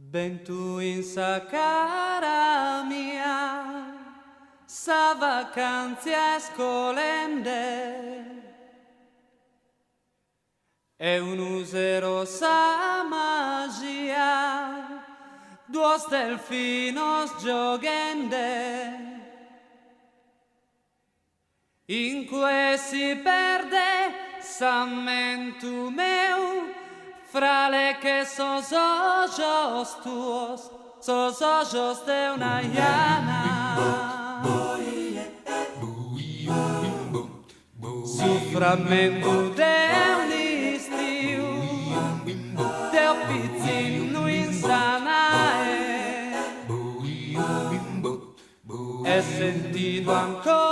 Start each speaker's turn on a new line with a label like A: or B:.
A: Ben tu in sa cara mia, sa vacanzia scolende, e un usero sa magia, duos delfinos giogende, in cui si perde sammentu meu, fra le che sos ojos tuos, sos ojos de una llana. Su fragmento de un istiu, de un pizzino insanae, e sentido ancora